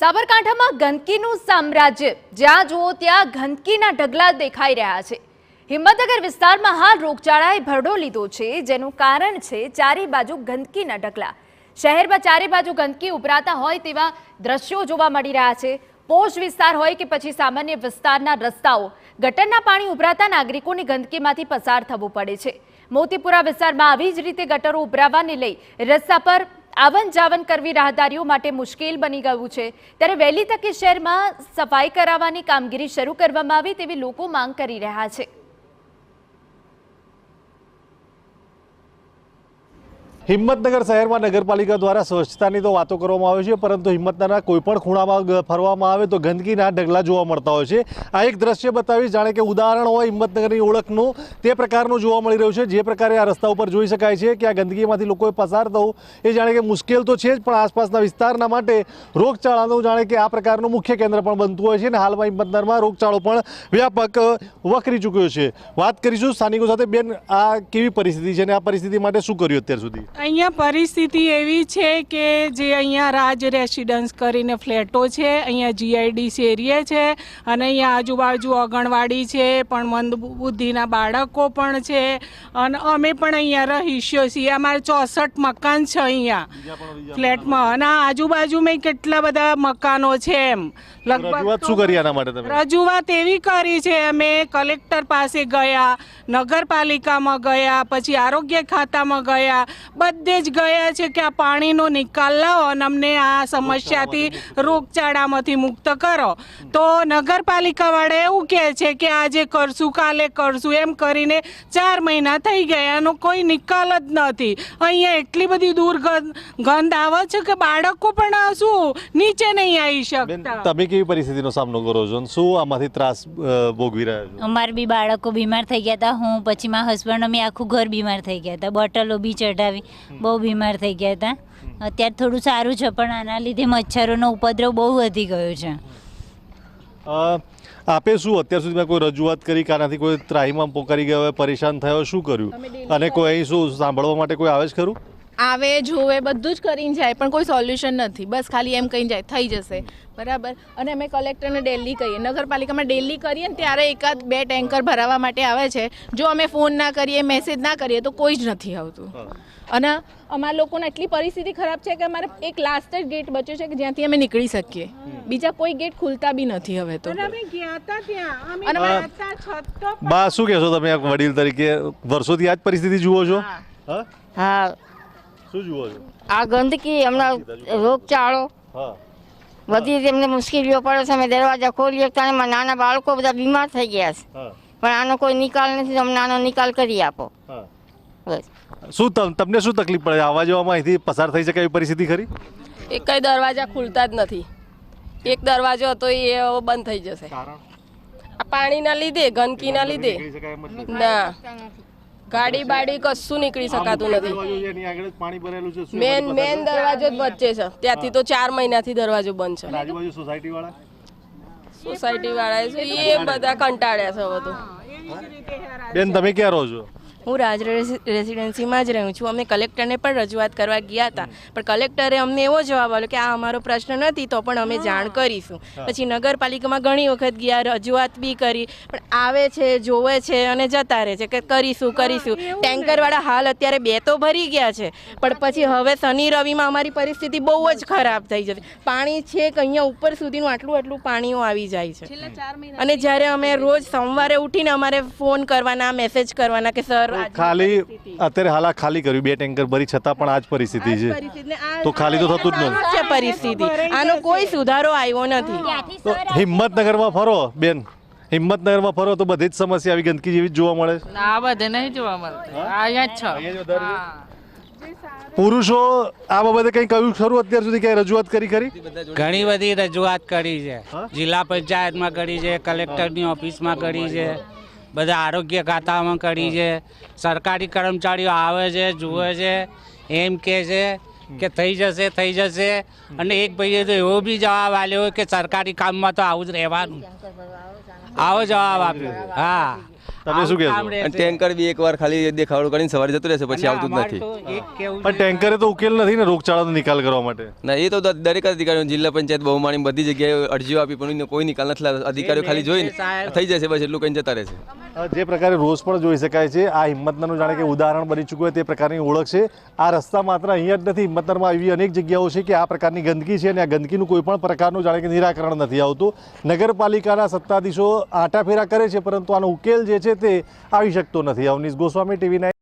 સાબરકાંઠામાં ગંદકીનું સામ્રાજ્ય, જ્યાં જુઓ ત્યાં ગંદકીના ઢગલા દેખાઈ રહ્યા છે। હિંમતનગર વિસ્તારમાં હાલ રોગચાળાએ ભરડો લીધો છે, જેનું કારણ છે ચારે બાજુ ગંદકીના ઢગલા। શહેરમાં ચારે બાજુ ગંદકી ઉભરાતા હોય તેવા દ્રશ્યો જોવા મળી રહ્યા છે। પોશ વિસ્તાર હોય કે પછી સામાન્ય વિસ્તારના રસ્તાઓ, ગટરના પાણી ઉભરાતા નાગરિકોને ગંદકીમાંથી પસાર થવું પડે છે। મોતીપુરા વિસ્તારમાં આવી જ રીતે ગટરો ઉભરાવાને લઈ રસ્તા પર આવન જાવન કરવી રાહદારીઓ માટે મુશ્કેલ બની ગયું છે। ત્યારે વહેલી તકે શહેરમાં સફાઈ કરાવવાની કામગીરી શરૂ કરવામાં આવે તેવી લોકો માંગ કરી રહ્યા છે। હિંમતનગર શહેરમાં નગરપાલિકા દ્વારા સ્વચ્છતાની તો વાતો કરવામાં આવે છે, પરંતુ હિંમતનગરના કોઈપણ ખૂણામાં ફરવામાં આવે તો ગંદકીના ઢગલા જોવા મળતા હોય છે। આ એક દ્રશ્ય બતાવી જાણે કે ઉદાહરણ હોય હિંમતનગરની ઓળખનું, તે પ્રકારનું જોવા મળી રહ્યું છે। જે પ્રકારે આ રસ્તા ઉપર જોઈ શકાય છે કે આ ગંદકીમાંથી લોકોએ પસાર થવું એ જાણે કે મુશ્કેલ તો છે જ, પણ આસપાસના વિસ્તારના માટે રોગચાળાનું જાણે કે આ પ્રકારનું મુખ્ય કેન્દ્ર પણ બનતું હોય છે અને હાલમાં હિંમતનગરમાં રોગચાળો પણ વ્યાપક વકરી ચૂક્યો છે। વાત કરીશું સ્થાનિકો સાથે। બેન, આ કેવી પરિસ્થિતિ છે અને આ પરિસ્થિતિ માટે શું કર્યું અત્યાર સુધી? અહીંયા પરિસ્થિતિ એવી છે કે જે અહીંયા રાજ રેસિડન્સ કરીને ફ્લેટો છે, અહીંયા જીઆઈડીસી એરિયા છે અને અહીંયા આજુબાજુ આંગણવાડી છે, પણ મંદબુદ્ધિના બાળકો પણ છે અને અમે પણ અહીંયા રહીશો છીએ। અમારે 64 મકાન છે અહીંયા ફ્લેટમાં અને આજુબાજુ મેં કેટલા બધા મકાનો છે। એમ લગભગ શું કરી આના માટે તમે? રજૂઆત એવી કરી છે, અમે કલેક્ટર પાસે ગયા, નગરપાલિકામાં ગયા, પછી આરોગ્ય ખાતામાં ગયા, બધે જ ગયા છે કે આ પાણીનો નિકાલ લાવો અને અમને આ સમસ્યાથી રોગચાળામાંથી મુક્ત કરો। તો નગરપાલિકાવાળા એવું કહે છે કે આજે કરશું, કાલે કરશું, એમ કરીને 4 મહિના થઈ ગયા, એનો કોઈ નિકાલ જ નથી। અહીંયા એટલી બધી ગંધ આવે છે કે બાળકો પણ શું નીચે નહીં આવી શકતા। તમે કેવી પરિસ્થિતિનો સામનો કરો છો? શું આમાંથી ત્રાસ ભોગવી રહ્યા છો? અમારે બી બાળકો બીમાર થઈ ગયા હતા, હું પછી મારા હસબન્ડ, અમે આખું ઘર બીમાર થઈ ગયા હતા, બોટલો બી ચઢાવી, બહુ બીમાર થઈ ગયા હતા। અત્યારે થોડું સારું છે, પણ આના લીધે મચ્છરોનો ઉપદ્રવ બહુ વધી ગયો છે। આપે શું અત્યાર સુધીમાં કોઈ રજૂઆત કરી કે આનાથી કોઈ ત્રાહીમામ પોકારી ગયો હોય, પરેશાન થયો, શું કર્યું? અને કોઈ અહીં શું સાંભળવા માટે કોઈ આવે જ ખરું? આવે, જોવે, બધું જ કરીને જાય, પણ કોઈ સોલ્યુશન નથી। બસ ખાલી એમ કહીને જાય થઈ જશે, બરાબર। અને અમે કલેક્ટરને ડેલી કહીએ, નગરપાલિકામાં ડેલી કરીએ ને ત્યારે 1-2 ટેન્કર ભરાવા માટે આવે છે। જો અમે ફોન ના કરીએ, મેસેજ ના કરીએ તો કોઈ જ નથી આવતું। અને અમારા લોકોને એટલી પરિસ્થિતિ ખરાબ છે કે અમારે એક લાસ્ટ જ ગેટ બચ્યો છે કે જ્યાંથી અમે નીકળી શકીએ, બીજા કોઈ ગેટ ખુલતા બી નથી હવે તો। બા, શું કહેશો તમે એક વડીલ તરીકે? વર્ષોથી આ જ પરિસ્થિતિ જુઓ છો? હા, શું જુઓ છો? આ ગંદકી, હમણાં રોગચાળો બધી તેમને મુશ્કેલીઓ પડે છે। અમે દરવાજા ખોલીએ ત્યારે નાના બાળકો બધા બીમાર થઈ ગયા છે, પણ આનો કોઈ નિકાલ નથી। અમને આનો નિકાલ કરી આપો બસ। શું તમને શું તકલીફ પડે? આવવા જવામાં અહીંથી પસાર થઈ શકે એવી પરિસ્થિતિ ખરી? એક કઈ દરવાજા ખુલતા જ નથી। એક દરવાજો હતો એ બંધ થઈ જશે આ પાણીના લીધે, ગંદકીના લીધે। ના, ગાડી બાડી કશું નીકળી શકાતું નથી। મેન દરવાજો જ વચ્ચે છે, ત્યાંથી તો 4 મહિનાથી દરવાજો બંધ છે। સોસાયટી વાળા છે એ બધા કંટાળ્યા છે હવે તો। બેન, તમે ક્યાં રહો છો? હું રાજ રેસિડેન્સીમાં જ રહું છું। અમે કલેક્ટરને પણ રજૂઆત કરવા ગયા હતા, પણ કલેક્ટરે અમને એવો જવાબ આપ્યો કે આ અમારો પ્રશ્ન નથી, તો પણ અમે જાણ કરીશું। પછી નગરપાલિકામાં ઘણી વખત ગયા, રજૂઆત બી કરી, પણ આવે છે, જોવે છે અને જતા રહે છે કે કરીશું કરીશું। ટેન્કરવાળા હાલ અત્યારે 2 તો ભરી ગયા છે, પણ પછી હવે શનિ રવિમાં અમારી પરિસ્થિતિ બહુ જ ખરાબ થઈ જશે। પાણી છે કે અહીંયા ઉપર સુધીનું આટલું પાણીઓ આવી જાય છે। અને જ્યારે અમે રોજ સવારે ઉઠીને અમારે ફોન કરવાના, મેસેજ કરવાના કે સર ખાલી અત્યારે હાલ ખાલી કર્યું, 2 ટેન્કર ભરી, છતાં પણ આ જ પરિસ્થિતિ છે, તો ખાલી તો થતું જ નથી પરિસ્થિતિ। આનો કોઈ સુધારો આવ્યો નથી। તો હિંમતનગરમાં ફરો બેન, હિંમતનગરમાં ફરો તો બધી જ સમસ્યા આવી ગંદકી જેવી જ જોવા મળે છે? આ બધે નહીં જોવા મળતી, અહીંયા જ છે। પુરુષો આ બાબતે કંઈ કહ્યું ખરું અત્યાર સુધી? ક્યાંય રજૂઆત કરી ખરી? ઘણી બધી રજૂઆત કરી છે, જિલ્લા પંચાયતમાં કરી છે, કલેક્ટરની ઓફિસમાં કરી છે, બધા આરોગ્ય ખાતામાં કરી છે। સરકારી કર્મચારીઓ આવે છે, જુએ છે, એમ કહે છે કે થઈ જશે થઈ જશે। અને એક ભાઈએ તો એવો બી જવાબ આપ્યો કે સરકારી કામમાં તો આવું જ રહેવાનું, આવો જવાબ આપ્યો। હા, તમે શું કહેશો? કામ રહેશે. અને ટેન્કર બી એકવાર ખાલી દેખાડો કરીને સવારે જતું રહેશે પછી આવતું જ અમારે નથી. તો એક કેવું પણ ટેન્કરે તો ઉકેલ નથી ને રોગચાળાનો નિકાલ કરવા માટે. ના એ તો દરેક અધિકારીઓ જિલ્લા પંચાયત બહુમાળી બધી જગ્યાએ અરજીઓ આપી પણ એનો કોઈ નિકાલ નથી લાવતા. અધિકારીઓ ખાલી જોઈને થઈ જશે બસ એટલું કહીને જતા રહેશે. જે પ્રકારે રોષ પણ જોઈ શકાય છે, આ હિંમતનગરનું જાણે કે ઉદાહરણ બની ચૂક્યું હોય તે પ્રકારની ઓળખ છે. આ રસ્તા માત્ર અહીંયા જ નથી, હિંમતનગરમાં એવી અનેક જગ્યાઓ છે કે આ પ્રકારની ગંદકી છે અને આ ગંદકીનું કોઈ પણ પ્રકારનું જાણે કે નિરાકરણ નથી આવતું. નગરપાલિકાના સત્તાધીશો આંટાફેરા કરે છે પરંતુ આનો ઉકેલ જે છે તે આવી શકતો નથી. અવનીશ ગોસ્વામી, TV9.